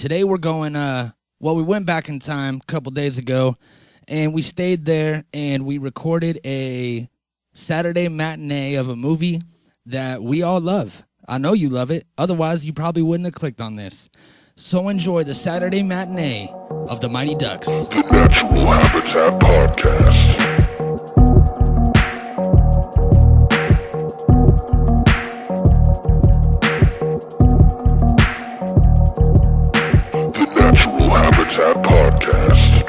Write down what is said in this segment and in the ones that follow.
Today we're going, we went back in time a couple days ago, and we stayed there, and we recorded a Saturday matinee of a movie that we all love. I know you love it. Otherwise, you probably wouldn't have clicked on this. So enjoy the Saturday matinee of the Mighty Ducks. The Natural Habitat Podcast. Habitat Podcast.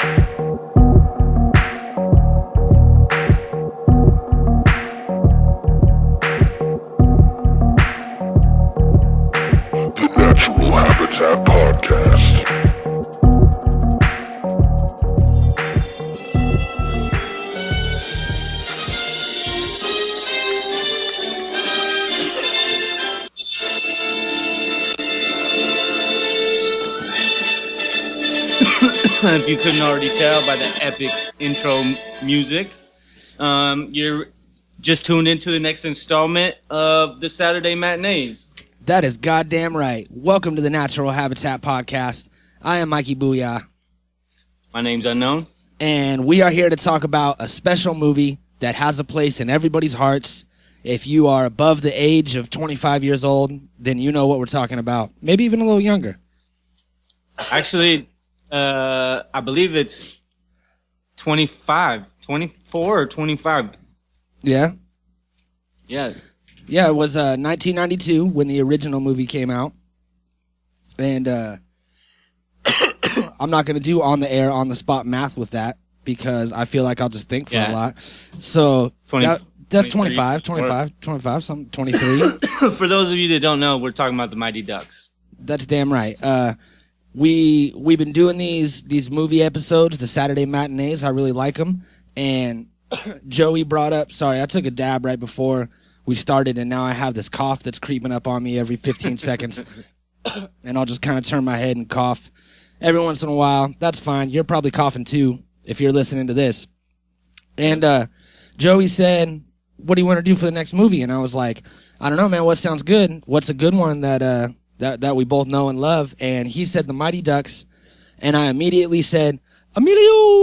The Natural Habitat Podcast. If you couldn't already tell by the epic intro music, you're just tuned into the next installment of the Saturday Matinees. That is goddamn right. Welcome to the Natural Habitat Podcast. I am Mikey Booyah. My name's Unknown. And we are here to talk about a special movie that has a place in everybody's hearts. If you are above the age of 25 years old, then you know what we're talking about. Maybe even a little younger. Actually, I believe it's 24 or 25. Yeah? Yeah. Yeah, it was 1992 when the original movie came out. And I'm not going to do on the air, on the spot math with that because I feel like I'll just think for a lot. So 20, that's 25, 23. For those of you that don't know, we're talking about the Mighty Ducks. That's damn right. We've been doing these movie episodes, the Saturday matinees. I really like them. And Joey brought up, sorry, I took a dab right before we started, and now I have this cough that's creeping up on me every 15 seconds. And I'll just kind of turn my head and cough every once in a while. That's fine. You're probably coughing too if you're listening to this. And Joey said, what do you want to do for the next movie? And I was like, I don't know, man. What sounds good? What's a good one that we both know and love? And he said the Mighty Ducks, and I immediately said Emilio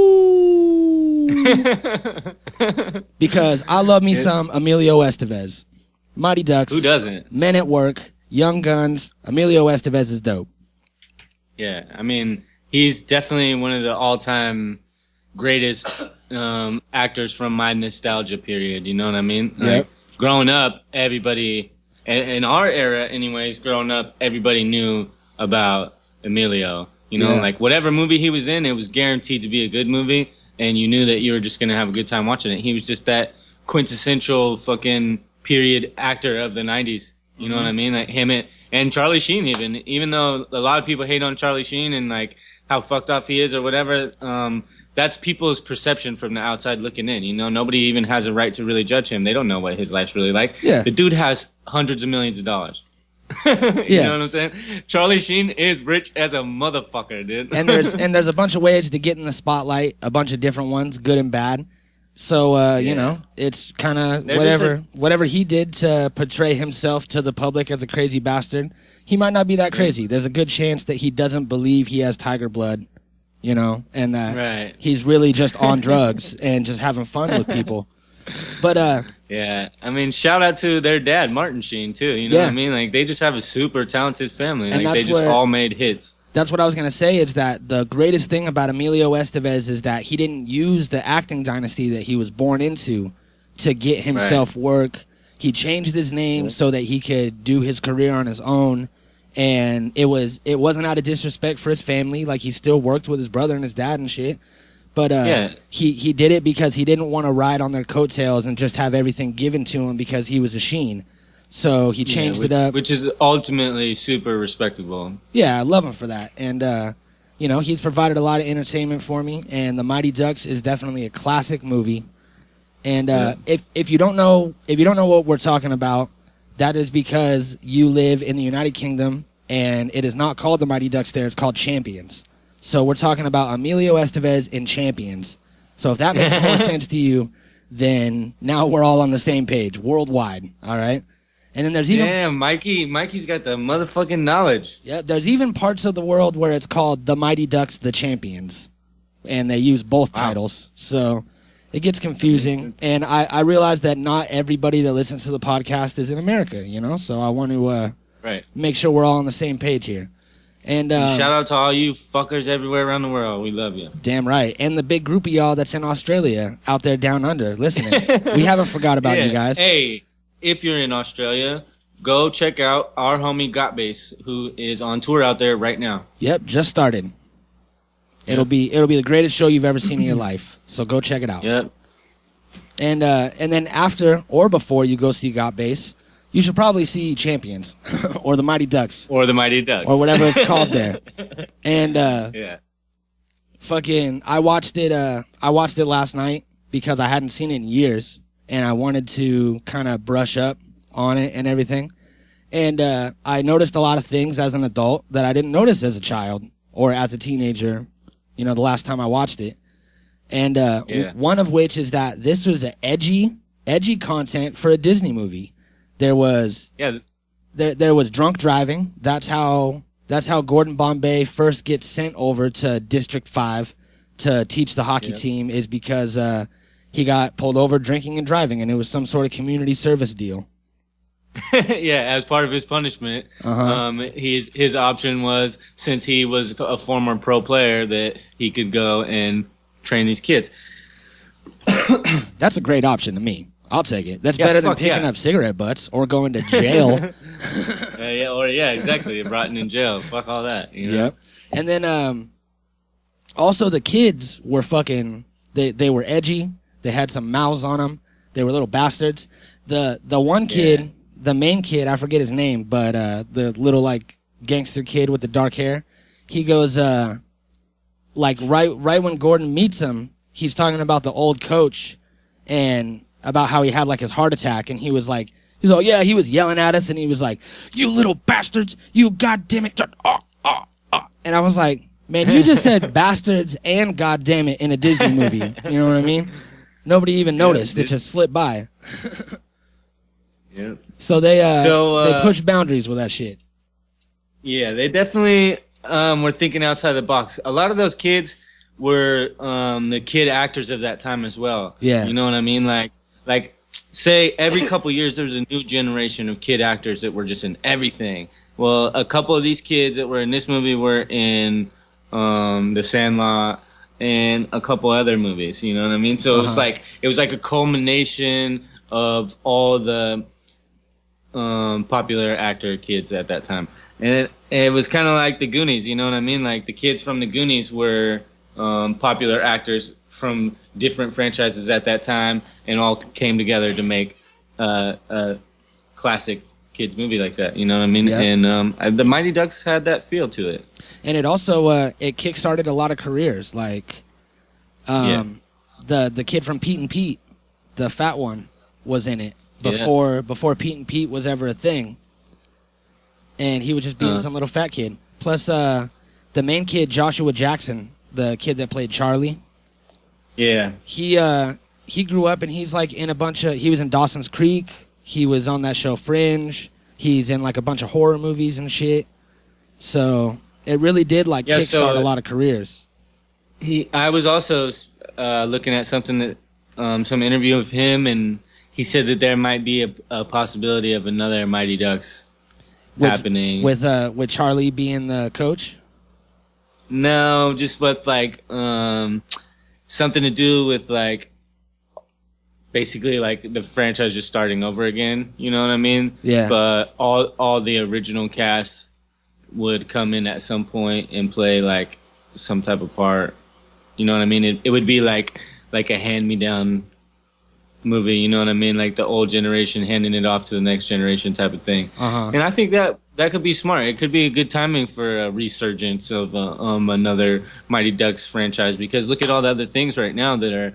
because I love me some Emilio Estevez. Mighty Ducks. Who doesn't? Men at Work, Young Guns. Emilio Estevez is dope. Yeah, I mean, he's definitely one of the all-time greatest actors from my nostalgia period. You know what I mean? Yep. Growing up, everybody, in our era anyways, growing up, everybody knew about Emilio. You know, like whatever movie he was in, it was guaranteed to be a good movie, and you knew that you were just going to have a good time watching it. He was just that quintessential fucking period actor of the 90s. You know what I mean? Like him and Charlie Sheen even though a lot of people hate on Charlie Sheen and like how fucked off he is or whatever, that's people's perception from the outside looking in. You know, nobody even has a right to really judge him. They don't know what his life's really like. Yeah. The dude has hundreds of millions of dollars. You know what I'm saying? Charlie Sheen is rich as a motherfucker, dude. And there's a bunch of ways to get in the spotlight, a bunch of different ones, good and bad. So you know, it's kind of whatever he did to portray himself to the public as a crazy bastard. He might not be that crazy. There's a good chance that he doesn't believe he has tiger blood, you know, and that he's really just on drugs and just having fun with people. But yeah, I mean, shout out to their dad, Martin Sheen, too. You know what I mean? Like, they just have a super talented family. And like, they just all made hits. That's what I was going to say, is that the greatest thing about Emilio Estevez is that he didn't use the acting dynasty that he was born into to get himself work. He changed his name so that he could do his career on his own. And it wasn't out of disrespect for his family. Like, he still worked with his brother and his dad and shit. But he did it because he didn't want to ride on their coattails and just have everything given to him because he was a Sheen. So he changed it up. Which is ultimately super respectable. Yeah, I love him for that. And, you know, he's provided a lot of entertainment for me. And The Mighty Ducks is definitely a classic movie. And if you don't know what we're talking about, that is because you live in the United Kingdom, and it is not called The Mighty Ducks there. It's called Champions. So we're talking about Emilio Estevez in Champions. So if that makes more sense to you, then now we're all on the same page worldwide. All right. And then there's even Mikey's got the motherfucking knowledge. Yeah, there's even parts of the world where it's called the Mighty Ducks, the Champions, and they use both titles. So it gets confusing. And I realize that not everybody that listens to the podcast is in America, you know. So I want to make sure we're all on the same page here. And shout out to all you fuckers everywhere around the world. We love you. Damn right. And the big group of y'all that's in Australia out there down under listening. We haven't forgot about you guys. Hey. If you're in Australia, go check out our homie Got Bass, who is on tour out there right now. Yep, just started. It'll be the greatest show you've ever seen in your life. So go check it out. Yep. And then after or before you go see Got Bass, you should probably see Champions or the Mighty Ducks or the Mighty Ducks or whatever it's called there. And fucking, I watched it last night because I hadn't seen it in years. And I wanted to kind of brush up on it and everything. And I noticed a lot of things as an adult that I didn't notice as a child or as a teenager, you know, the last time I watched it. And one of which is that this was an edgy content for a Disney movie. There was there was drunk driving. That's how Gordon Bombay first gets sent over to District 5 to teach the hockey team, is because he got pulled over drinking and driving, and it was some sort of community service deal. Yeah, as part of his punishment, his option was, since he was a former pro player, that he could go and train these kids. That's a great option to me. I'll take it. That's better than picking up cigarette butts or going to jail. Exactly. Rotting in jail. Fuck all that. You know? Yep. And then also the kids were fucking. They were edgy. They had some mouths on them. They were little bastards. The one kid, the main kid, I forget his name, but the little like gangster kid with the dark hair, he goes like right when Gordon meets him, he's talking about the old coach and about how he had like his heart attack, and he was like, he was yelling at us, and he was like, "You little bastards, you goddamn it!" And I was like, man, you just said bastards and goddamn it in a Disney movie. You know what I mean? Nobody even noticed. It just slipped by. Yeah. So they pushed boundaries with that shit. Yeah, they definitely were thinking outside the box. A lot of those kids were the kid actors of that time as well. Yeah. You know what I mean? Like say every couple years there's a new generation of kid actors that were just in everything. Well, a couple of these kids that were in this movie were in The Sandlot and a couple other movies, you know what I mean? So it was like a culmination of all the popular actor kids at that time. And it was kind of like the Goonies, you know what I mean? Like the kids from the Goonies were popular actors from different franchises at that time, and all came together to make a classic kids movie like that, you know what I mean? Yep. And the Mighty Ducks had that feel to it. And it also it kickstarted a lot of careers. Like the kid from Pete and Pete, the fat one, was in it before Pete and Pete was ever a thing. And he was just being some little fat kid. Plus the main kid, Joshua Jackson, the kid that played Charlie. Yeah. He grew up and he's like in he was in Dawson's Creek. He was on that show Fringe. He's in like a bunch of horror movies and shit. So it really did like kickstart a lot of careers. I was also looking at something that some interview of him, and he said that there might be a possibility of another Mighty Ducks happening with Charlie being the coach. No, just with like something to do with like basically like the franchise just starting over again. You know what I mean? Yeah. But all the original cast would come in at some point and play like some type of part. You know what I mean? It would be like a hand-me-down movie. You know what I mean? Like the old generation handing it off to the next generation type of thing. And I think that could be smart. It could be a good timing for a resurgence of another Mighty Ducks franchise, because look at all the other things right now that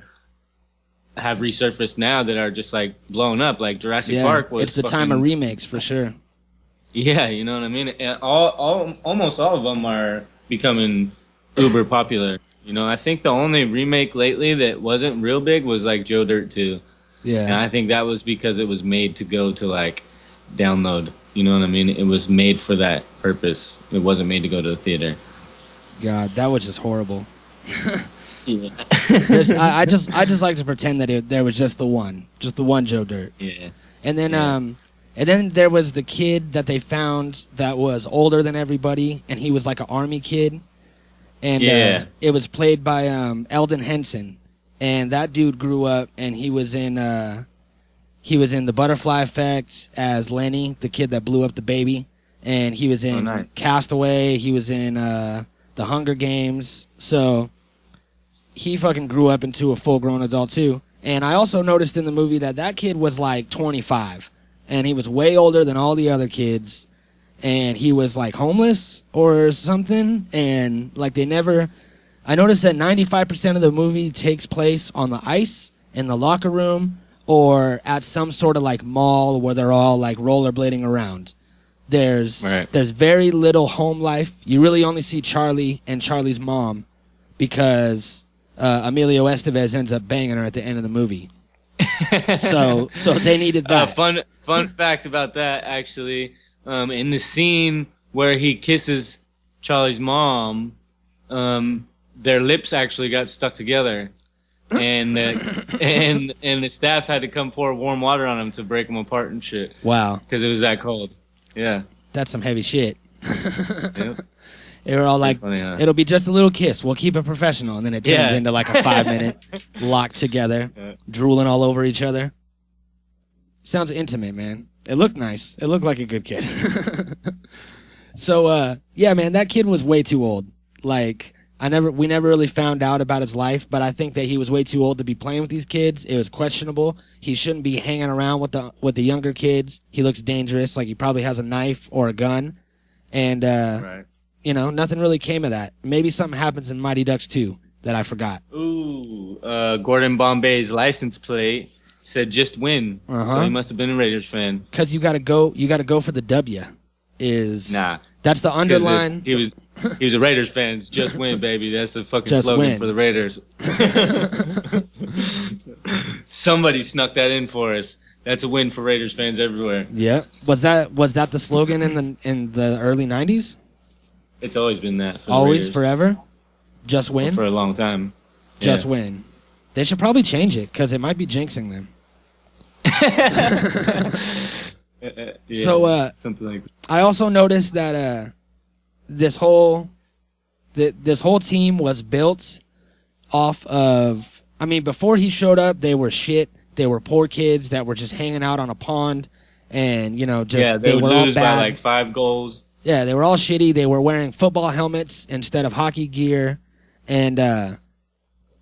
have resurfaced now that are just like blown up. Like Jurassic Park was. It's the time of remakes for sure. Yeah, you know what I mean? And almost all of them are becoming uber popular. You know, I think the only remake lately that wasn't real big was like Joe Dirt 2. Yeah. And I think that was because it was made to go to like download. You know what I mean? It was made for that purpose. It wasn't made to go to the theater. God, that was just horrible. Yeah. I just like to pretend that there was just the one Joe Dirt. Yeah. And then there was the kid that they found that was older than everybody, and he was like an army kid. And it was played by Eldon Henson, and that dude grew up, and he was in The Butterfly Effect as Lenny, the kid that blew up the baby, and he was in Castaway. He was in The Hunger Games. So he fucking grew up into a full-grown adult too. And I also noticed in the movie that kid was like 25, and he was way older than all the other kids. And he was like homeless or something, and like I noticed that 95% of the movie takes place on the ice, in the locker room, or at some sort of like mall where they're all like rollerblading around. There's very little home life. You really only see Charlie and Charlie's mom because Emilio Estevez ends up banging her at the end of the movie. so they needed that. Fun fact about that, actually. In the scene where he kisses Charlie's mom, their lips actually got stuck together, and the staff had to come pour warm water on them to break them apart and shit. Wow, because it was that cold. Yeah, that's some heavy shit. Yep. They were all like, funny, huh? It'll be just a little kiss. We'll keep it professional, and then it turns into like a 5-minute locked together, drooling all over each other. Sounds intimate, man. It looked nice. It looked like a good kid. So, yeah, man, that kid was way too old. Like, we never really found out about his life, but I think that he was way too old to be playing with these kids. It was questionable. He shouldn't be hanging around with the younger kids. He looks dangerous. Like he probably has a knife or a gun. And, you know, nothing really came of that. Maybe something happens in Mighty Ducks 2 that I forgot. Ooh, Gordon Bombay's license plate said "just win," so he must have been a Raiders fan. Because you gotta go for the W. That's the underline. He was a Raiders fan. It's "just win, baby." That's the fucking just slogan win. for the Raiders. Somebody snuck that in for us. That's a win for Raiders fans everywhere. Yeah. Was that the slogan in the early 90s? It's always been that. For always, forever. Just win. For a long time. Just win. They should probably change it because it might be jinxing them. So something like that. I also noticed that this whole team was built off of, I mean, before he showed up, they were shit. They were poor kids that were just hanging out on a pond, and they would were lose all bad. by like 5 goals. Yeah, they were all shitty. They were wearing football helmets instead of hockey gear, and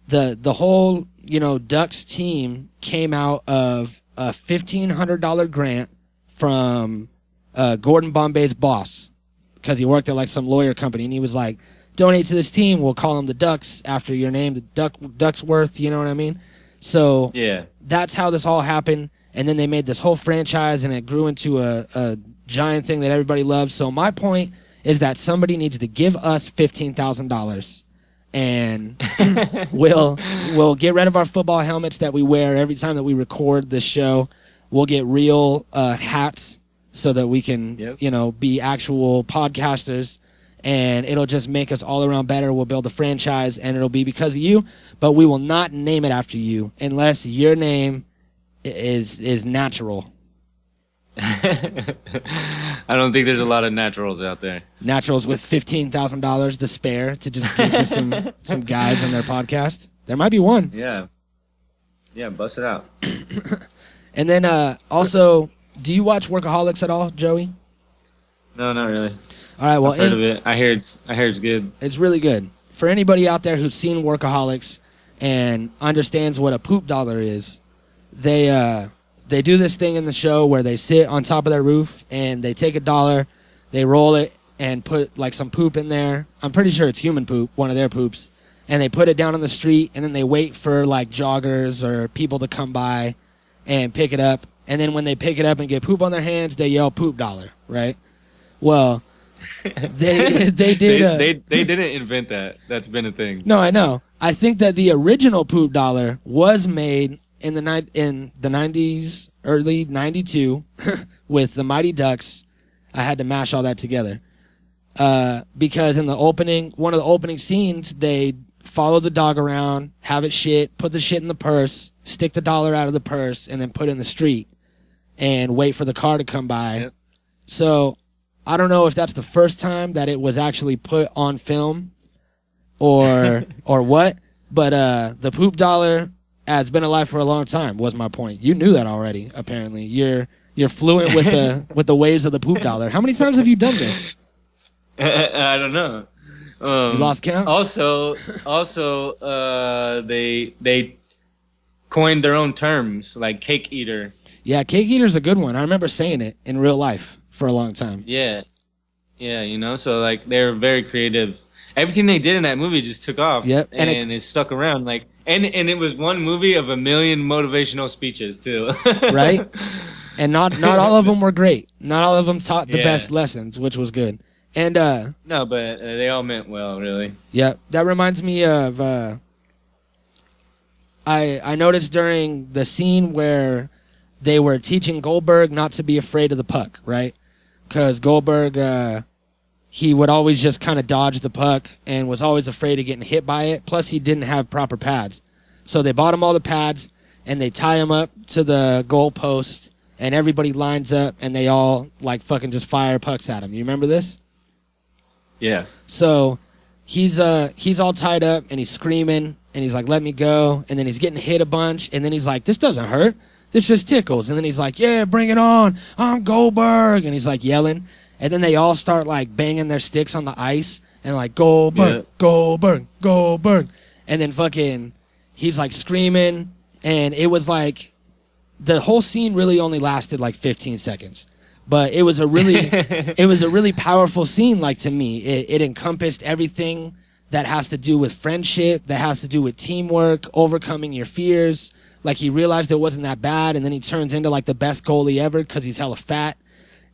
the whole Ducks team came out of a $1,500 grant from Gordon Bombay's boss, because he worked at like some lawyer company, and he was like, donate to this team, we'll call them the Ducks after your name, the Ducksworth, you know what I mean? So that's how this all happened, and then they made this whole franchise, and it grew into a giant thing that everybody loves. So my point is that somebody needs to give us $15,000, and we'll get rid of our football helmets that we wear every time that we record this show. We'll get real hats so that we can be actual podcasters, and it'll just make us all around better. We'll build a franchise, and it'll be because of you, but we will not name it after you unless your name is natural. I don't think there's a lot of naturals out there. Naturals with $15,000 to spare to just give us some guys on their podcast. There might be one. Yeah, bust it out. And then also, do you watch Workaholics at all, Joey? No, not really. All right, well, I've heard of it. I hear it's good. It's really good. For anybody out there who's seen Workaholics and understands what a poop dollar is, they do this thing in the show where they sit on top of their roof and they take $1, they roll it and put like some poop in there. I'm pretty sure it's human poop, one of their poops, and they put it down on the street, and then they wait for like joggers or people to come by and pick it up. And then when they pick it up and get poop on their hands, they yell "poop dollar," right? Well, they did. They didn't invent that. That's been a thing. No, I know. I think that the original poop dollar was made in the 90s, early 92, with the Mighty Ducks. I had to mash all that together. Because in one of the opening scenes, they follow the dog around, have it shit, put the shit in the purse, stick the dollar out of the purse, and then put it in the street and wait for the car to come by. Yep. So I don't know if that's the first time that it was actually put on film or what, but the poop dollar has been alive for a long time, was my point. You knew that already, apparently. You're fluent with the ways of the poop dollar. How many times have you done this? I don't know. You lost count? Also, they coined their own terms, like cake eater. Yeah, cake eater's a good one. I remember saying it in real life for a long time. Yeah, you know, so like they're very creative. Everything they did in that movie just took off. Yep, and it stuck around. Like, and it was one movie of a million motivational speeches too. Right? And not all of them were great. Not all of them taught the best lessons, which was good. And no, but they all meant well, really. Yeah, that reminds me of I noticed during the scene where they were teaching Goldberg not to be afraid of the puck, right? Because Goldberg, he would always just kind of dodge the puck and was always afraid of getting hit by it. Plus, he didn't have proper pads. So they bought him all the pads, and they tie him up to the goal post, and everybody lines up, and they all, like, fucking just fire pucks at him. You remember this? Yeah. So he's all tied up, and he's screaming, and he's like, let me go. And then he's getting hit a bunch, and then he's like, this doesn't hurt. This just tickles. And then he's like, yeah, bring it on. I'm Goldberg. And he's like yelling. And then they all start like banging their sticks on the ice and like, Goldberg, Goldberg, Goldberg. And then fucking, he's like screaming. And it was like, the whole scene really only lasted like 15 seconds. But it was a really powerful scene, like, to me. It encompassed everything that has to do with friendship, that has to do with teamwork, overcoming your fears. Like, he realized it wasn't that bad, and then he turns into, like, the best goalie ever because he's hella fat.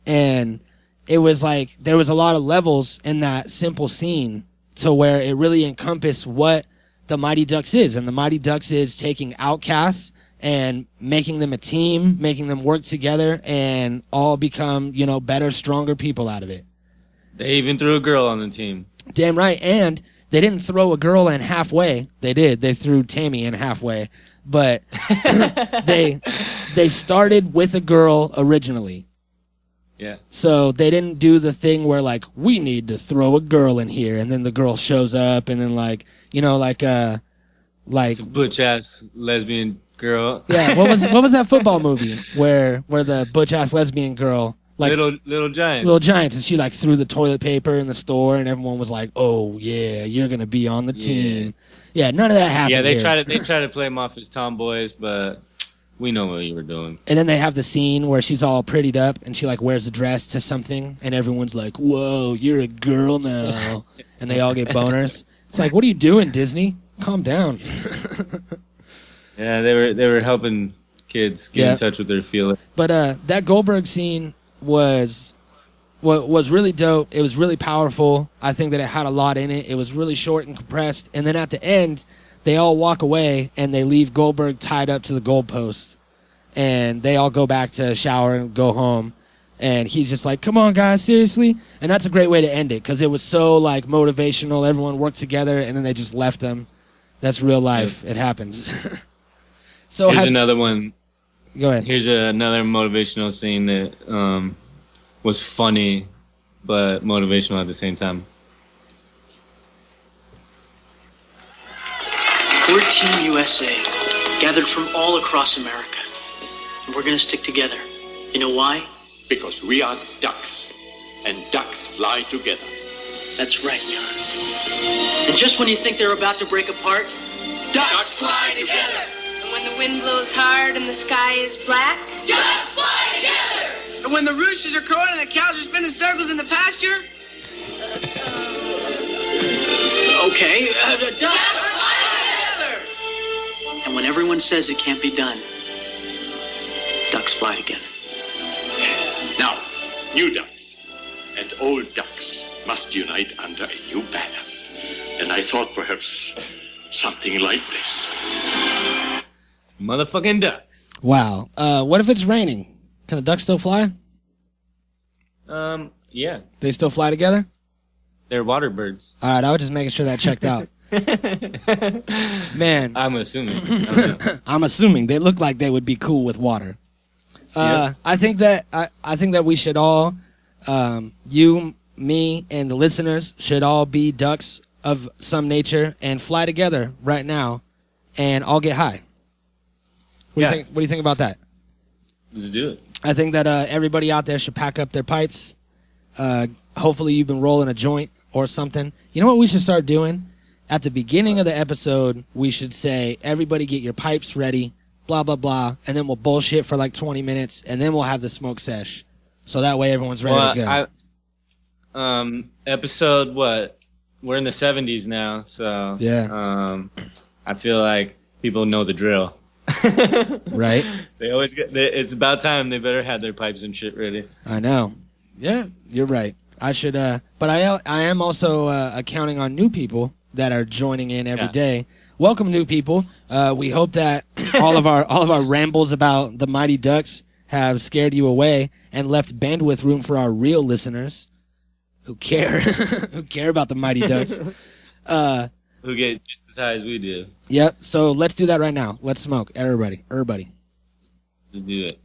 And it was like, there was a lot of levels in that simple scene to where it really encompassed what the Mighty Ducks is. And the Mighty Ducks is taking outcasts and making them a team, making them work together, and all become, you know, better, stronger people out of it. They even threw a girl on the team. Damn right. And they didn't throw a girl in halfway. They did. They threw Tammy in halfway. But they started with a girl originally. Yeah. So they didn't do the thing where, like, we need to throw a girl in here, and then the girl shows up, and then, like, you know, like it's a butch ass lesbian girl. Yeah. What was that football movie where the butch ass lesbian girl, like Little Giants. Little Giants, and she like threw the toilet paper in the store, and everyone was like, "Oh yeah, you're gonna be on the team." Yeah, none of that happened. Yeah, they here. try to play him off as tomboys, but we know what you were doing. And then they have the scene where she's all prettied up and she like wears a dress to something, and everyone's like, "Whoa, you're a girl now," and they all get boners. It's like, what are you doing, Disney? Calm down. Yeah, they were helping kids get in touch with their feelings. But that Goldberg scene was really dope. It was really powerful. I think that it had a lot in it. It was really short and compressed. And then at the end, they all walk away and they leave Goldberg tied up to the goalpost. And they all go back to shower and go home. And he's just like, come on, guys, seriously? And that's a great way to end it because it was so like motivational. Everyone worked together and then they just left him. That's real life. Yep. It happens. So here's another one. Go ahead. Here's another motivational scene that was funny, but motivational at the same time. We're Team USA, gathered from all across America. And we're going to stick together. You know why? Because we are ducks, and ducks fly together. That's right, Jan. And just when you think they're about to break apart, ducks fly together. And when the wind blows hard and the sky is black, ducks fly together. And when the roosters are crowing and the cows are spinning circles in the pasture? Okay, ducks fly together. And when everyone says it can't be done, ducks fly together. Now, new ducks and old ducks must unite under a new banner. And I thought perhaps something like this. Motherfucking ducks. Wow. What if it's raining? Can the ducks still fly? Yeah. They still fly together? They're water birds. All right, I was just making sure that checked out. Man. I'm assuming. I don't know. I'm assuming they look like they would be cool with water. Yep. I think that we should all, you, me, and the listeners should all be ducks of some nature and fly together right now, and all get high. What do you think about that? Let's do it. I think that everybody out there should pack up their pipes. Hopefully you've been rolling a joint or something. You know what we should start doing? At the beginning of the episode, we should say, everybody get your pipes ready, blah, blah, blah, and then we'll bullshit for like 20 minutes, and then we'll have the smoke sesh. So that way everyone's ready to go. Episode what? We're in the 70s now, so yeah. I feel like people know the drill. Right? They always it's about time they better have their pipes and shit ready. I know. Yeah, you're right. I should, but I am also counting on new people that are joining in every day. Welcome, new people. We hope that all of our rambles about the Mighty Ducks have scared you away and left bandwidth room for our real listeners who care who care about the Mighty Ducks. Who get just as high as we do. Yep. So let's do that right now. Let's smoke, everybody. Let's do it.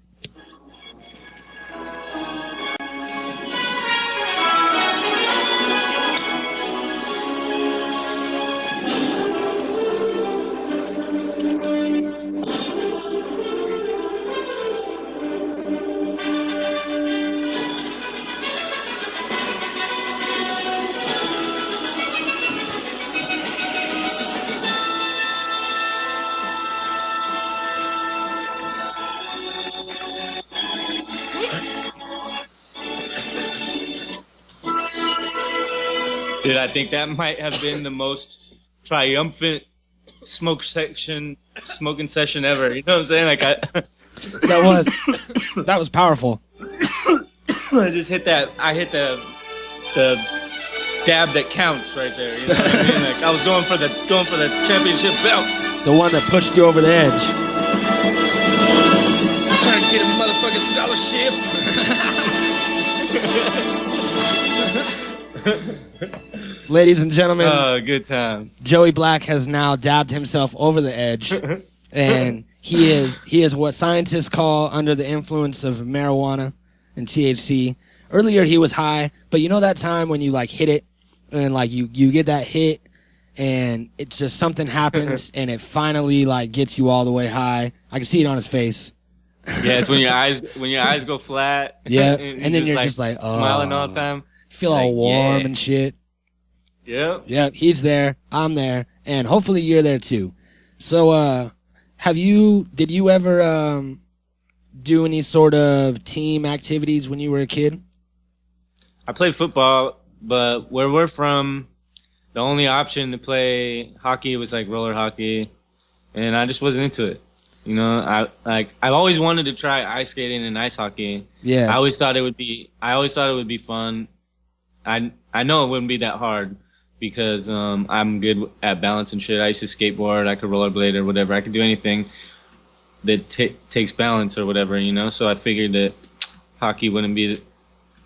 Dude, I think that might have been the most triumphant smoking session ever. You know what I'm saying? Like that was powerful. I just hit that. I hit the dab that counts right there. You know what I mean? Like I was going for the championship belt. The one that pushed you over the edge. I'm trying to get a motherfucking scholarship. Ladies and gentlemen, good time. Joey Black has now dabbed himself over the edge, and he is what scientists call under the influence of marijuana and THC. Earlier he was high, but you know that time when you like hit it, and like you get that hit, and it's just something happens, and it finally like gets you all the way high. I can see it on his face. Yeah, it's when your eyes go flat. Yeah, and then you're just like smiling all the time. Feel all warm and shit. Yep, he's there, I'm there, and hopefully you're there too. So, did you ever do any sort of team activities when you were a kid? I played football, but where we're from, the only option to play hockey was like roller hockey, and I just wasn't into it. You know, I've always wanted to try ice skating and ice hockey. Yeah, I always thought it would be fun. I know it wouldn't be that hard. Because I'm good at balance and shit. I used to skateboard. I could rollerblade or whatever. I could do anything that takes balance or whatever, you know. So I figured that hockey wouldn't be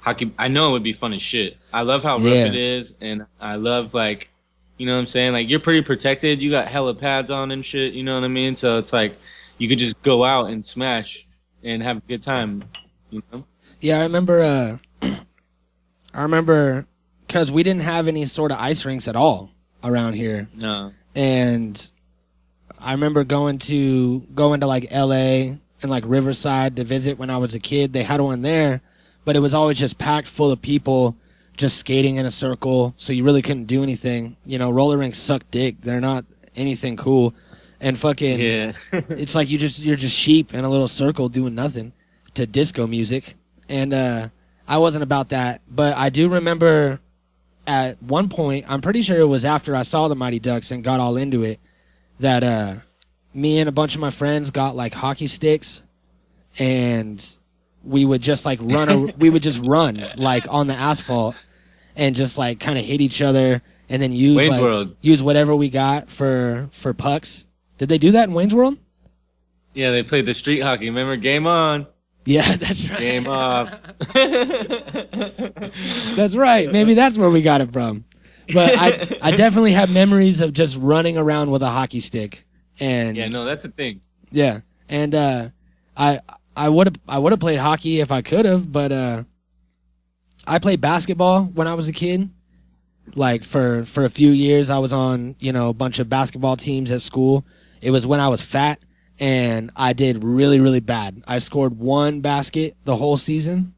hockey. I know it would be fun as shit. I love how rough it is, and I love like, you know what I'm saying. Like you're pretty protected. You got hella pads on and shit. You know what I mean. So it's like you could just go out and smash and have a good time. You know. Yeah, I remember. Because we didn't have any sort of ice rinks at all around here. No. And I remember going to like LA and like Riverside to visit when I was a kid. They had one there, but it was always just packed full of people just skating in a circle. So you really couldn't do anything. You know, roller rinks suck dick. They're not anything cool. And fucking, it's like you're just sheep in a little circle doing nothing to disco music. And I wasn't about that. But I do remember at one point, I'm pretty sure it was after I saw the Mighty Ducks and got all into it, that me and a bunch of my friends got like hockey sticks, and we would just like run like on the asphalt and just like kind of hit each other and then use whatever we got for pucks. Did they do that in Wayne's World? Yeah, they played the street hockey. Remember Game On? Yeah, that's right. Game off. That's right. Maybe that's where we got it from. But I definitely have memories of just running around with a hockey stick. And Yeah, no, that's a thing. yeah, and I would have played hockey if I could have, but I played basketball when I was a kid. Like for a few years, I was on a bunch of basketball teams at school. It was when I was fat, and I did really, really bad. I scored 1 basket the whole season,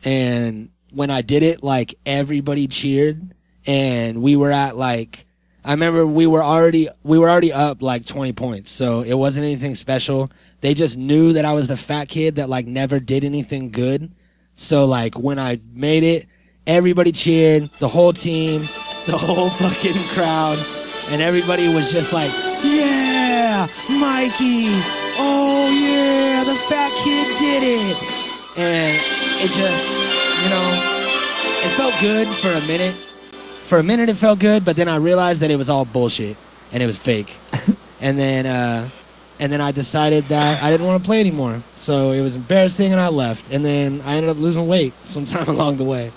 and when I did it, like everybody cheered, and we were at like. I remember we were already up like 20 points, so it wasn't anything special. They just knew that I was the fat kid that like never did anything good. So like when I made it, everybody cheered, the whole team, the whole fucking crowd, and everybody was just like, "Yeah, Mikey! Oh yeah, the fat kid did it!" And it just, it felt good for a minute. For a minute it felt good, but then I realized that it was all bullshit and it was fake. and then I decided that I didn't want to play anymore. So it was embarrassing and I left. And then I ended up losing weight sometime along the way.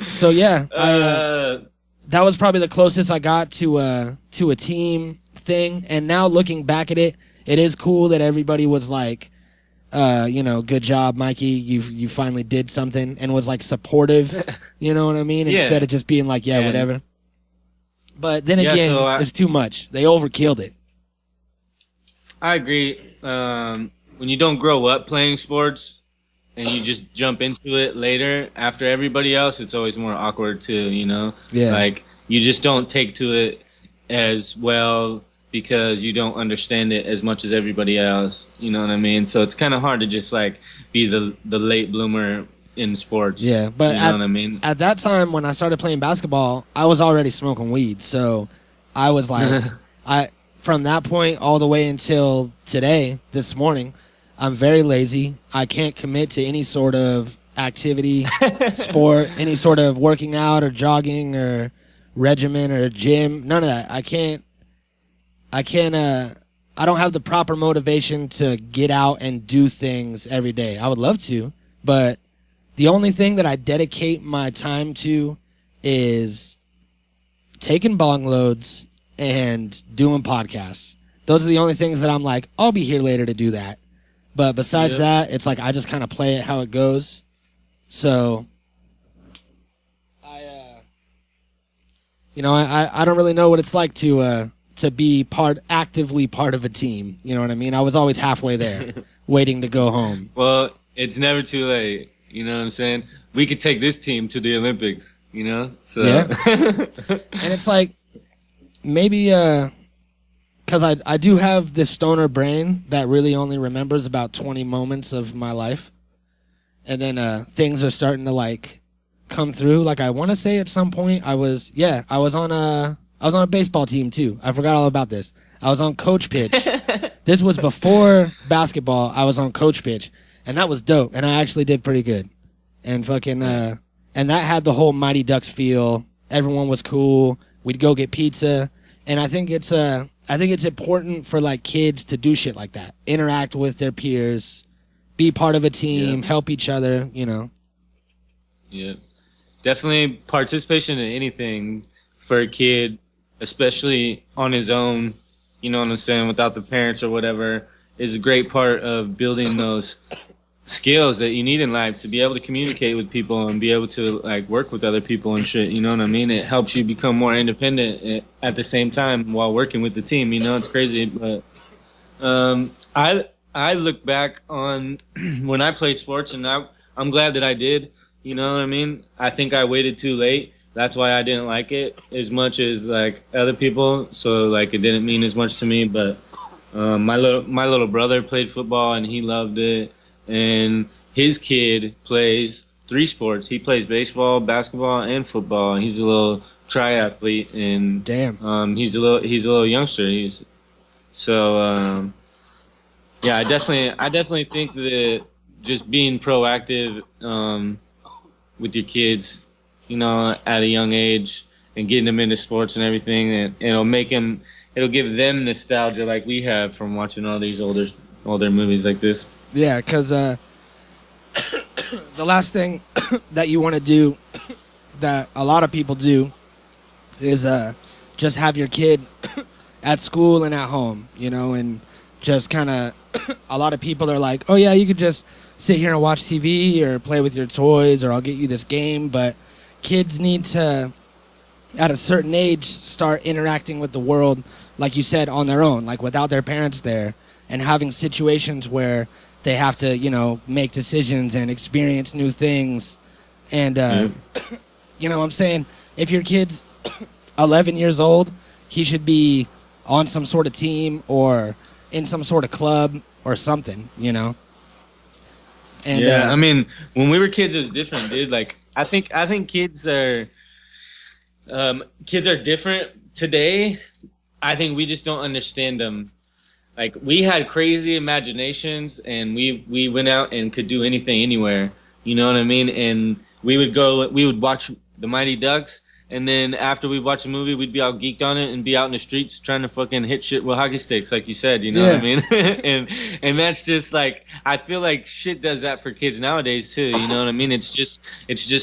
So yeah, that was probably the closest I got to a team thing. And now looking back at it, it is cool that everybody was like, good job, Mikey. You finally did something, and was like supportive. You know what I mean? Yeah. Instead of just being like, yeah, whatever. But then again, it's too much. They overkilled it. I agree. When you don't grow up playing sports and you just jump into it later after everybody else, it's always more awkward too. Yeah. Like you just don't take to it as well. Because you don't understand it as much as everybody else, you know what I mean? So it's kind of hard to just like be the late bloomer in sports. Yeah, but you know what I mean? At that time when I started playing basketball, I was already smoking weed. So I was like, from that point all the way until today, this morning, I'm very lazy. I can't commit to any sort of activity, sport, any sort of working out or jogging or regimen or gym. None of that. I don't have the proper motivation to get out and do things every day. I would love to, but the only thing that I dedicate my time to is taking bong loads and doing podcasts. Those are the only things that I'm like, I'll be here later to do that. But besides that, it's like I just kind of play it how it goes. So I don't really know what it's like to be actively part of a team. You know what I mean? I was always halfway there, waiting to go home. Well, it's never too late. You know what I'm saying? We could take this team to the Olympics, So yeah. And it's like, maybe, because I do have this stoner brain that really only remembers about 20 moments of my life. And then things are starting to like come through. Like I want to say at some point I was on a baseball team too. I forgot all about this. I was on coach pitch. This was before basketball. I was on coach pitch, and that was dope. And I actually did pretty good. And fucking and that had the whole Mighty Ducks feel. Everyone was cool. We'd go get pizza, and I think it's important for like kids to do shit like that. Interact with their peers, be part of a team, help each other. Yeah, definitely participation in anything for a kid, especially on his own, you know what I'm saying, without the parents or whatever, is a great part of building those skills that you need in life to be able to communicate with people and be able to like work with other people and shit, you know what I mean? It helps you become more independent at the same time while working with the team, it's crazy. But I look back on when I played sports, and I'm glad that I did, you know what I mean? I think I waited too late. That's why I didn't like it as much as like other people. So like it didn't mean as much to me. But my little brother played football and he loved it. And his kid plays 3 sports. He plays baseball, basketball, and football. He's a little triathlete, and damn, he's a little youngster. I definitely think that just being proactive with your kids, at a young age and getting them into sports and everything, and it'll give them nostalgia like we have from watching all these older all their movies like this. Yeah, because the last thing that you want to do, that a lot of people do, is just have your kid at school and at home, you know, and just kind of, a lot of people are like, oh yeah, you could just sit here and watch TV or play with your toys, or I'll get you this game. But kids need to, at a certain age, start interacting with the world, like you said, on their own, like without their parents there, and having situations where they have to, you know, make decisions and experience new things. And, you know what I'm saying? If your kid's 11 years old, he should be on some sort of team or in some sort of club or something, you know? And, yeah, I mean, when we were kids, it was different, dude. Like, I think kids are different today. I think we just don't understand them. Like, we had crazy imaginations, and we went out and could do anything, anywhere. You know what I mean? And we would watch the Mighty Ducks, and then after we watch a movie, we'd be all geeked on it and be out in the streets trying to fucking hit shit with hockey sticks, like you said. You know what I mean? and that's just like, I feel like shit does that for kids nowadays too. You know what I mean? It's just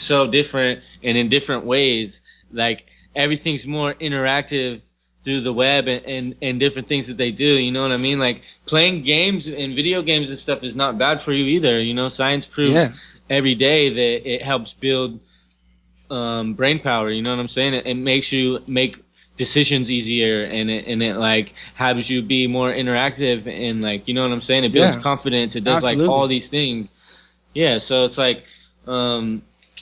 so different and in different ways. Like, everything's more interactive through the web and different things that they do. You know what I mean? Like, playing games and video games and stuff is not bad for you either. You know, science proves every day that it helps build brain power. You know what I'm saying? It makes you make decisions easier, and it like helps you be more interactive, and like, you know what I'm saying? It builds confidence. It does Absolutely. Like all these things. Yeah. So it's like,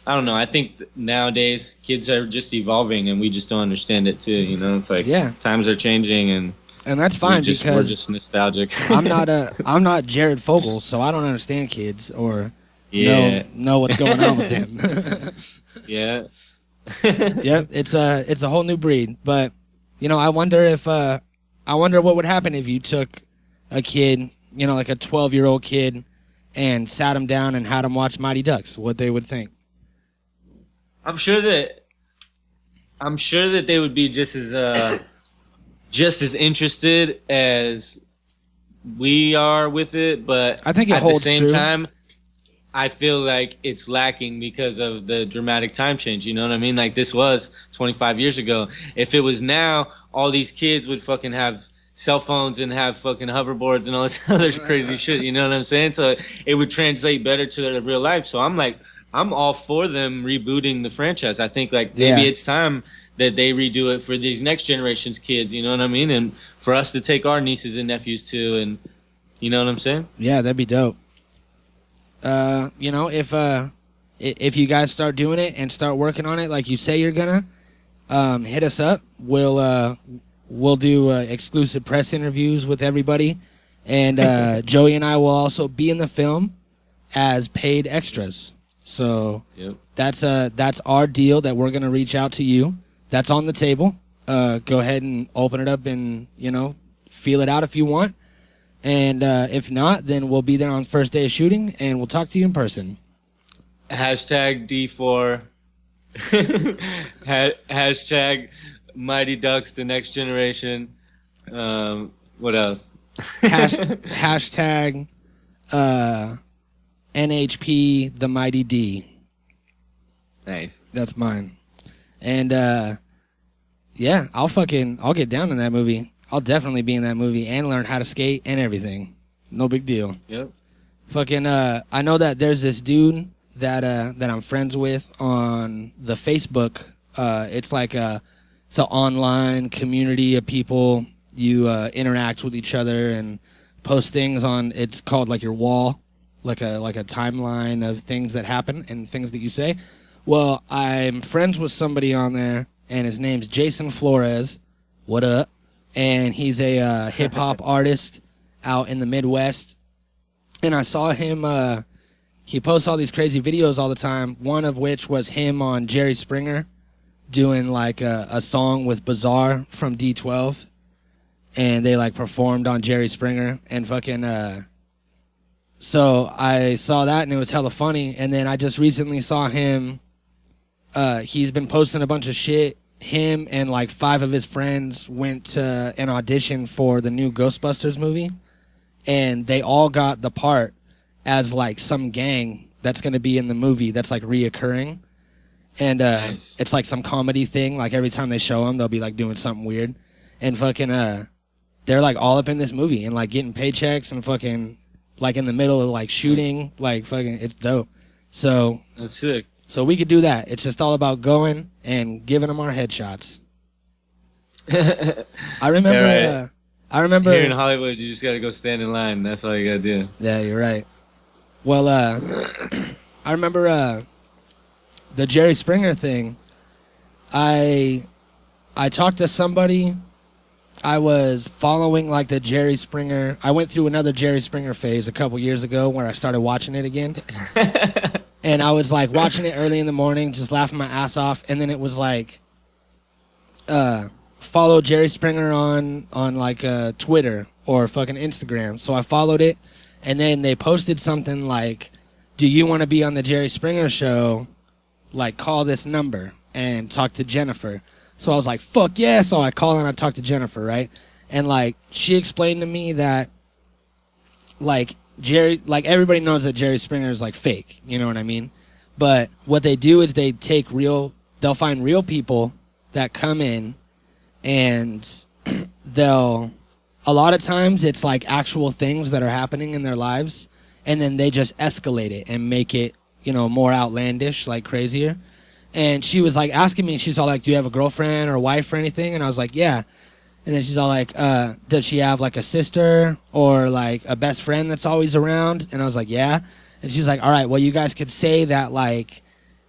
I don't know. I think nowadays kids are just evolving, and we just don't understand it too. You know, it's like times are changing, and that's fine because we're just nostalgic. I'm not Jared Fogle, so I don't understand kids or know what's going on with them. Yeah. Yeah, it's a whole new breed. But you know, I wonder what would happen if you took a kid, you know, like a 12-year-old kid, and sat him down and had him watch Mighty Ducks. What they would think. I'm sure that they would be just as interested as we are with it, but I think at the same time, I feel like it's lacking because of the dramatic time change. You know what I mean? Like, this was 25 years ago. If it was now, all these kids would fucking have cell phones and have fucking hoverboards and all this other crazy shit. You know what I'm saying? So it would translate better to their real life. So I'm all for them rebooting the franchise. I think, like, maybe it's time that they redo it for these next generation's kids. You know what I mean? And for us to take our nieces and nephews too. And you know what I'm saying? Yeah, that'd be dope. You know, if you guys start doing it and start working on it like you say you're gonna, hit us up. We'll do exclusive press interviews with everybody, and Joey and I will also be in the film as paid extras. So that's our deal that we're gonna reach out to you. That's on the table. Go ahead and open it up and, you know, feel it out if you want. And if not, then we'll be there on first day of shooting, and we'll talk to you in person. Hashtag D4. Hashtag Mighty Ducks, the next generation. What else? Hashtag NHP, the Mighty D. Nice. That's mine. And yeah, I'll get down in that movie. I'll definitely be in that movie and learn how to skate and everything. No big deal. Yep. Fucking I know that there's this dude that I'm friends with on the Facebook. It's like it's an online community of people. You interact with each other and post things on. It's called like your wall, like a timeline of things that happen and things that you say. Well, I'm friends with somebody on there, and his name's Jason Flores. What up? And he's a hip-hop artist out in the Midwest. And I saw him, he posts all these crazy videos all the time, one of which was him on Jerry Springer doing like a song with Bizarre from D12. And they like performed on Jerry Springer and fucking... So I saw that and it was hella funny. And then I just recently saw him, he's been posting a bunch of shit. Him and like 5 of his friends went to an audition for the new Ghostbusters movie, and they all got the part as like some gang that's going to be in the movie that's like reoccurring. And Nice. it's like some comedy thing. Like every time they show them, they'll be like doing something weird. And fucking, they're like all up in this movie and like getting paychecks and fucking like in the middle of like shooting. Like fucking, it's dope. So That's sick. So we could do that. It's just all about going and giving them our headshots. I remember. Yeah, right. I remember. Here in Hollywood, you just gotta go stand in line. That's all you gotta do. Yeah, you're right. Well, I remember the Jerry Springer thing. I talked to somebody. I was following like the Jerry Springer. I went through another Jerry Springer phase a couple years ago where I started watching it again. And I was like watching it early in the morning, just laughing my ass off. And then it was like, follow Jerry Springer on like Twitter or fucking Instagram. So I followed it. And then they posted something like, do you want to be on the Jerry Springer show? Like, call this number and talk to Jennifer. So I was like, fuck yeah. So I called and I talked to Jennifer, right? And like, she explained to me that like Jerry, like everybody knows that Jerry Springer is like fake, you know what I mean? But what they do is they'll find real people that come in and a lot of times it's like actual things that are happening in their lives, and then they just escalate it and make it, you know, more outlandish, like crazier. And she was like asking me, she's all like, do you have a girlfriend or a wife or anything? And I was like, yeah. And then she's all like, does she have like a sister or like a best friend that's always around? And I was like, yeah. And she's like, all right, well, you guys could say that like,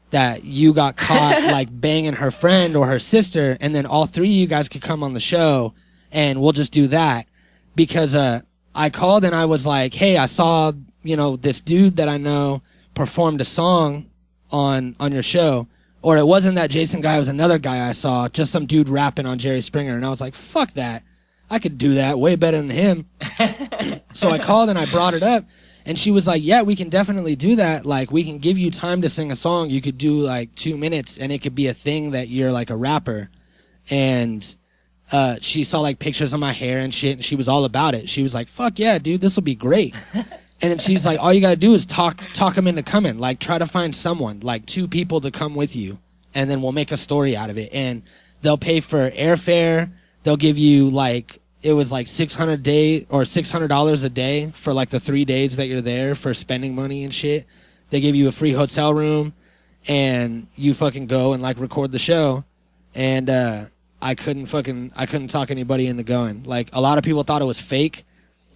that you got caught like banging her friend or her sister, and then all three of you guys could come on the show and we'll just do that. Because I called and I was like, hey, I saw, you know, this dude that I know performed a song on your show. Or it wasn't that Jason guy, it was another guy I saw, just some dude rapping on Jerry Springer. And I was like, fuck that. I could do that way better than him. So I called and I brought it up. And she was like, yeah, we can definitely do that. Like, we can give you time to sing a song. You could do like 2 minutes and it could be a thing that you're like a rapper. And she saw like pictures of my hair and shit, and she was all about it. She was like, fuck yeah, dude, this will be great. And then she's like, all you gotta do is talk them into coming. Like, try to find someone, like 2 people to come with you, and then we'll make a story out of it. And they'll pay for airfare. They'll give you like, it was like $600 a day for like the 3 days that you're there for spending money and shit. They give you a free hotel room, and you fucking go and like record the show. And I couldn't talk anybody into going. Like, a lot of people thought it was fake.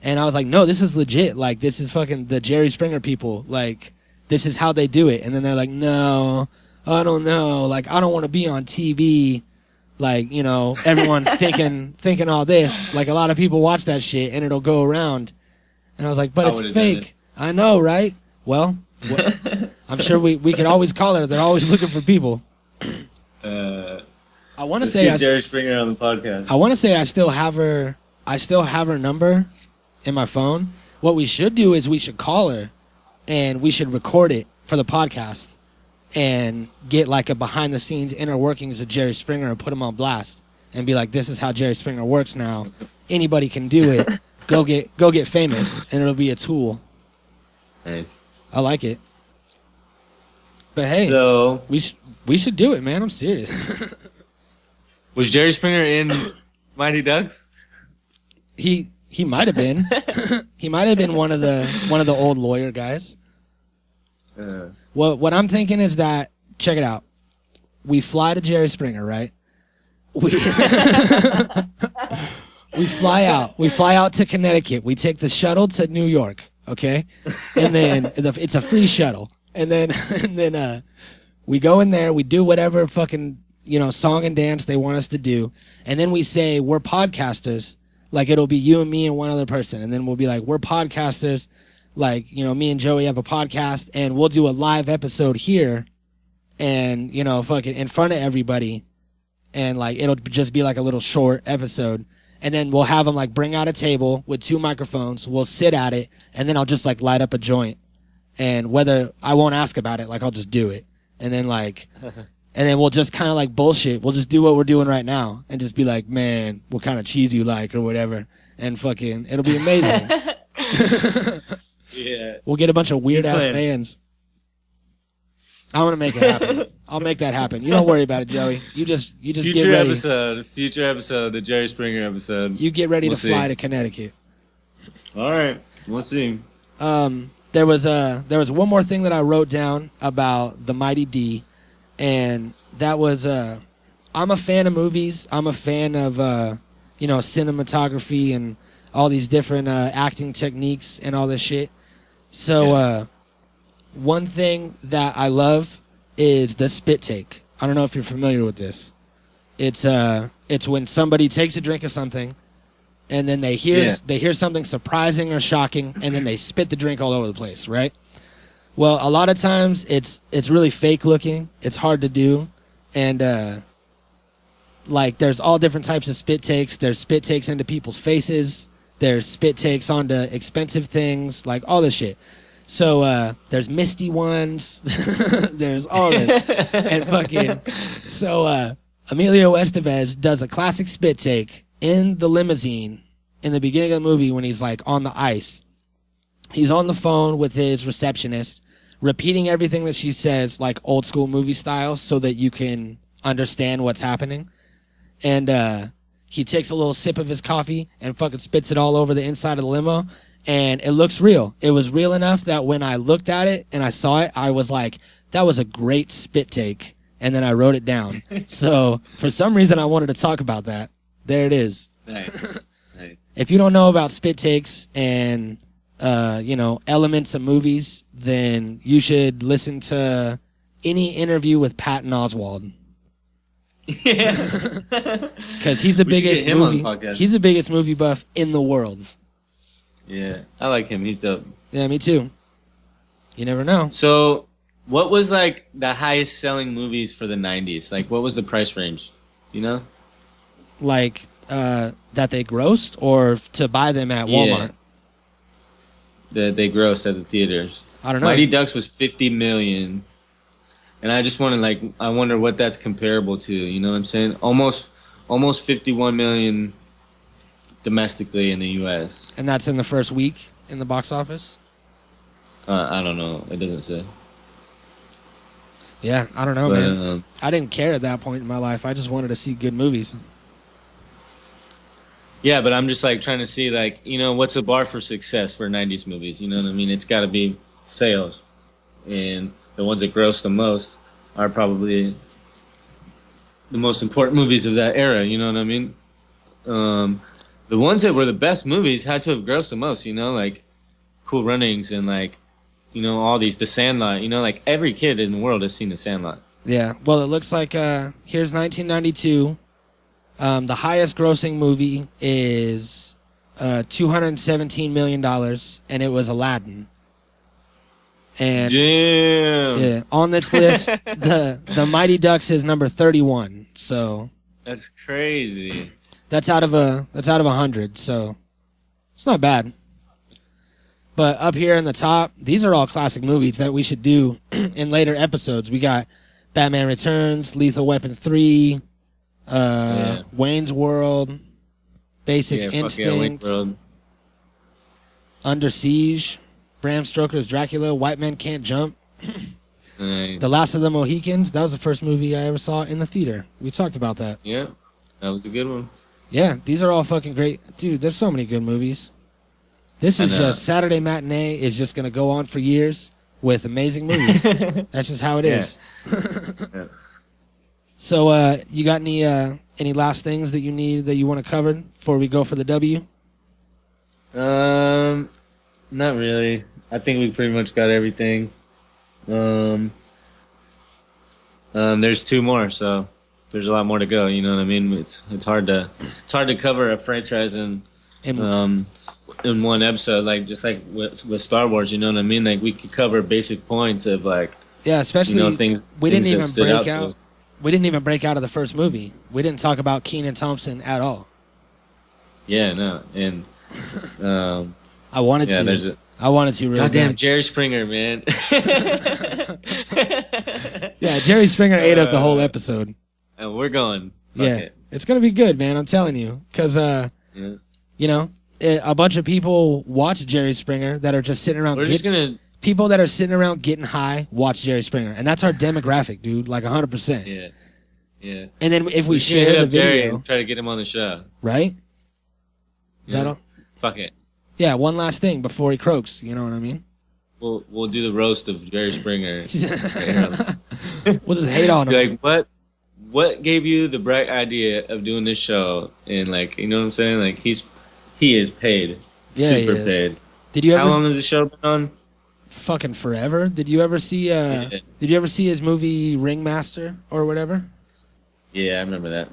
And I was like, no, this is legit. Like, this is fucking the Jerry Springer people. Like, this is how they do it. And then they're like, no, I don't know. Like, I don't want to be on TV. Like, you know, everyone thinking all this. Like, a lot of people watch that shit and it'll go around. And I was like, but it's fake. I know, right? Well, I'm sure we could always call her. They're always looking for people. I want to say Jerry Springer on the podcast. I want to say I still have her number in my phone. What we should do is we should call her and we should record it for the podcast and get like a behind the scenes inner workings of Jerry Springer and put him on blast and be like, this is how Jerry Springer works now. Anybody can do it. Go get famous, and it'll be a tool. Nice. I like it. But hey, so we should do it, man. I'm serious. Was Jerry Springer in Mighty Ducks? He might have been. He might have been one of the old lawyer guys. What I'm thinking is that, check it out. We fly to Jerry Springer, right? We fly out. We fly out to Connecticut. We take the shuttle to New York, okay? And then it's a free shuttle. And then we go in there. We do whatever fucking, you know, song and dance they want us to do. And then we say, we're podcasters. Like, it'll be you and me and one other person. And then we'll be like, we're podcasters. Like, you know, me and Joey have a podcast, and we'll do a live episode here and, you know, fucking in front of everybody. And like, it'll just be like a little short episode. And then we'll have them like bring out a table with 2 microphones. We'll sit at it, and then I'll just like light up a joint. And whether I won't ask about it, like I'll just do it. And then like, and then we'll just kind of like bullshit. We'll just do what we're doing right now and just be like, man, what kind of cheese you like or whatever. And fucking, it'll be amazing. Yeah. We'll get a bunch of weird ass plan. fans. I'm gonna make it happen. I'll make that happen. You don't worry about it, Joey. You just get ready. Future episode, the Jerry Springer episode. You get ready We'll to fly see. to Connecticut. All right, we'll see. There was one more thing that I wrote down about the Mighty D, and that was I'm a fan of movies. I'm a fan of cinematography and all these different acting techniques and all this shit. So one thing that I love is the spit take. I don't know if you're familiar with this. It's when somebody takes a drink of something, and then they hear something surprising or shocking, and then they spit the drink all over the place, right? Well, a lot of times it's really fake looking. It's hard to do, and like there's all different types of spit takes. There's spit takes into people's faces. There's spit takes onto expensive things, like all this shit. So there's misty ones. There's all this. And fucking so Emilio Estevez does a classic spit take in the limousine in the beginning of the movie when he's like on the ice. He's on the phone with his receptionist, repeating everything that she says like old school movie style so that you can understand what's happening. And he takes a little sip of his coffee and fucking spits it all over the inside of the limo. And it looks real. It was real enough that when I looked at it and I saw it, I was like, that was a great spit take. And then I wrote it down. So for some reason, I wanted to talk about that. There it is. Right. If you don't know about spit takes and, elements of movies, then you should listen to any interview with Patton Oswalt. Yeah. Because he's the biggest movie. He's the biggest movie buff in the world. Yeah, I like him. He's dope. Yeah, me too. You never know. So, what was like the highest selling movies for the 90s? Like, what was the price range? You know? Like, that they grossed or to buy them at Walmart? They grossed at the theaters. I don't know. Mighty Ducks was $50 million. And I just want to, I wonder what that's comparable to. You know what I'm saying? Almost $51 million domestically in the U.S. And that's in the first week in the box office? I don't know. It doesn't say. Yeah, I don't know, man. I didn't care at that point in my life. I just wanted to see good movies. Yeah, but I'm just trying to see what's the bar for success for 90s movies? You know what I mean? It's got to be sales. And the ones that gross the most are probably the most important movies of that era. You know what I mean? The ones that were the best movies had to have grossed the most, like Cool Runnings and all these, The Sandlot, every kid in the world has seen The Sandlot. Yeah, well, it looks like here's 1992. The highest grossing movie is $217 million, and it was Aladdin. And damn. Yeah, on this list, the Mighty Ducks is number 31. So that's crazy. That's out of 100, so it's not bad. But up here in the top, these are all classic movies that we should do in later episodes. We got Batman Returns, Lethal Weapon 3, Wayne's World, Basic Instinct, Under Siege, Bram Stoker's Dracula, White Men Can't Jump, The Last of the Mohicans. That was the first movie I ever saw in the theater. We talked about that. Yeah, that was a good one. Yeah, these are all fucking great. Dude, there's so many good movies. This is just Saturday Matinée is just going to go on for years with amazing movies. That's just how it is. Yeah. So, you got any last things that you want to cover before we go for the W? Not really. I think we pretty much got everything. There's two more, so there's a lot more to go. You know what I mean? It's hard to cover a franchise in one episode, with Star Wars. You know what I mean? We could cover basic points of especially things. We didn't even break out. We didn't even break out of the first movie. We didn't talk about Kenan Thompson at all. Yeah, no, and I wanted to. I wanted to really goddamn bad. Jerry Springer, man. Yeah, Jerry Springer ate up the whole episode. And we're going. Yeah, it's gonna be good, man. I'm telling you, because a bunch of people watch Jerry Springer that are just sitting around. People that are sitting around getting high watch Jerry Springer, and that's our demographic, dude. Like 100%. Yeah. Yeah. And then if we share hit the up Jerry video, and try to get him on the show, right? Yeah. Fuck it. Yeah. One last thing before he croaks. You know what I mean? We'll do the roast of Jerry Springer. We'll just hate on him. Be like, what gave you the bright idea of doing this show? And like, you know what I'm saying? Like he is paid. Yeah, super he is. paid. Did you ever? How long has the show been on? Fucking forever. Did you ever see? Did you ever see his movie Ringmaster or whatever? Yeah, I remember that.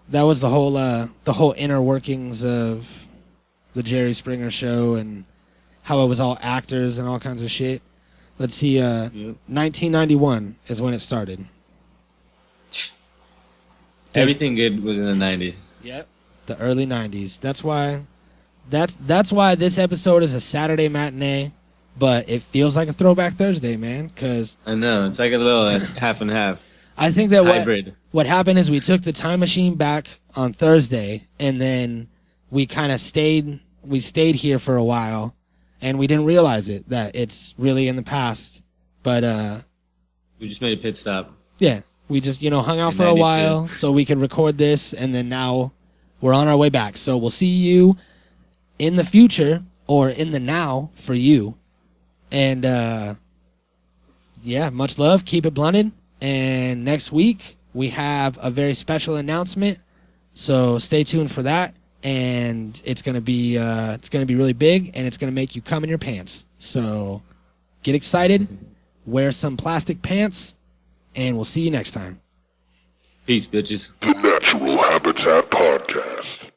That was the whole inner workings of the Jerry Springer show and how it was all actors and all kinds of shit. Let's see. 1991 is when it started. Everything good was in the 90s. Yep. The early 90s. That's why this episode is a Saturday matinee, but it feels like a Throwback Thursday, man. Cause I know it's like a little half and half. I think that hybrid. What happened is we took the time machine back on Thursday, and then we kind of stayed here for a while, and we didn't realize it that it's really in the past. But we just made a pit stop. Yeah, we just hung out for a while so we could record this, and then now we're on our way back. So we'll see you in the future or in the now for you. And yeah, much love. Keep it blunted. And next week we have a very special announcement. So stay tuned for that. And it's gonna be really big, and it's gonna make you cum in your pants. So get excited, wear some plastic pants, and we'll see you next time. Peace, bitches. The Natural Habitat Podcast.